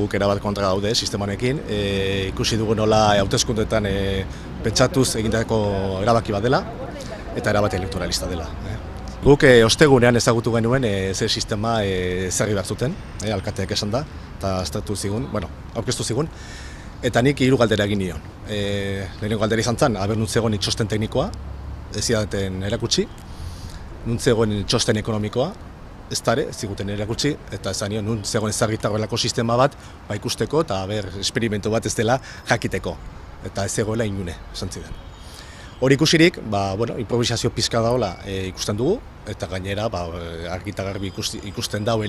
guk erabat kontra daude sistema honekin. Ikusi dugu nola hauteskundeetan pentsatuz egindako erabaki bat dela eta erabat elektoralista dela. Guk ostegunean ezagutu genuen ze sistema ezarri behar zuten, alkateak esan da, eta aurkeztu zigun, eta nik 3 galdera egin nion. Lehenengo galdera izan zen, aber nuntzegoen txosten teknikoa, ez zidaten erakutsi, nuntzegoen txosten ekonomikoa, ez dara, ez ziguten erakutsi, eta esan nion, nuntzegoen ezarritarrelako sistema bat, ikusteko, eta esperimentu bat ez dela jakiteko, eta ez zegoela inune, esan zidan. Hori ikusirik, improvisazio pizka daola ikusten dugu, eta gainera argi eta garbi ikusten dau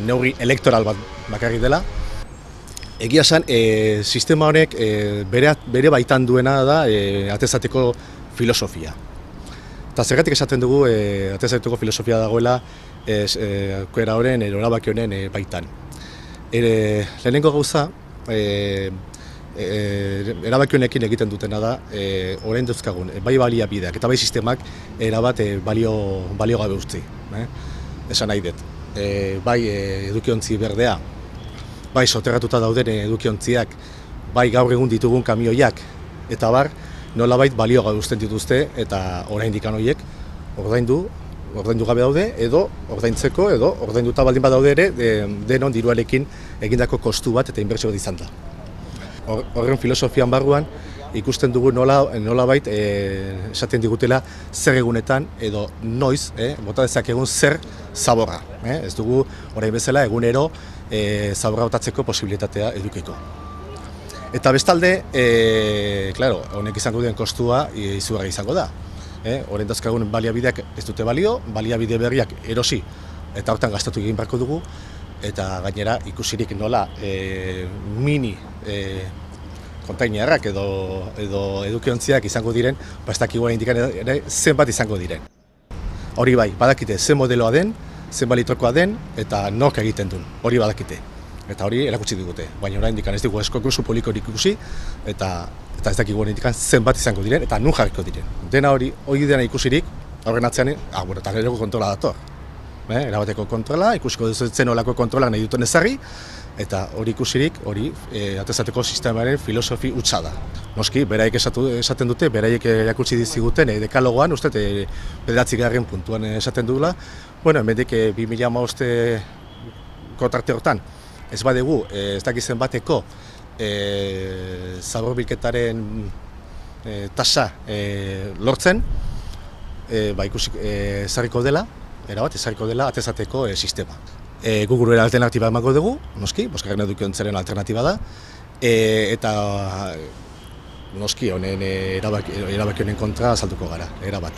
neurri elektoral bat bakarrik dela. Egia esan, sistema honek bere baitan duena da atezateko filosofia. Eta zergatik esaten dugu atezateko filosofia dagoela aukera horren, erabaki honen baitan. Lehenengo gauza, erabaki honekin egiten dutena da, orain dauzkagun, bai baliabideak eta bai sistemak erabat balio gabe utzi. Esan nahi dut, bai edukiontzi berdea, bai soterratuta dauden edukiontziak, bai gaur egun ditugun kamioiak, eta nolabait balio gabe uzten dituzte, eta oraindik horiek ordaindu gabe daude, edo ordaintzeko, edo ordainduta baldin badaude ere, denon diruarekin egindako kostu bat eta inbertsio bat izan da. Horren filosofian barruan ikusten dugu nolabait esaten digutela zer egunetan edo noiz bota dezakegun zer zaborra. Ez dugu orain bezala egunero zaborra botatzeko posibilitatea edukiko. Eta bestalde, honek izango duen kostua izugarri izango da. Orain dauzkagun baliabideak ez dute balio, baliabide berriak erosi eta hortan gastatu egin beharko dugu, eta gainera ikusirik nola mini kontainerrak edo edukiontziak izango diren, ez dakigu oraindik ere zenbat izango diren. Hori bai, badakite zen modeloa den, zen balitrokoa den, eta nork egiten duen, hori badakite. Eta hori erakutsi digute, baina oraindik ez dugu konkurtso publikorik ikusi, eta ez dakigu oraindik zenbat izango diren, eta nun jarriko diren. Dena hori dena ikusirik, horren atzean, eta gero kontrola dator. Erabateko kontrola, ikusiko duzen olako kontrolak nahi duten ezarri, eta hori ikusirik, hori atezateko sistemaren filosofi hutsa da. Noski, beraiek esaten dute, beraiek erakutsi diziguten dekalogoan, uste, 9. puntuan esaten dugula, hemendik 2015ko tarte hortan, ez badegu, ez dakizen bateko zabor bilketaren tasa lortzen, ikusik ezarriko dela, ezarriko dela atezateko sistema. Guguruen alternatiba emango dugu, noski, bosgarren edukiontzaren alternatiba da, eta noski honen erabaki honen kontra azalduko gara, erabat.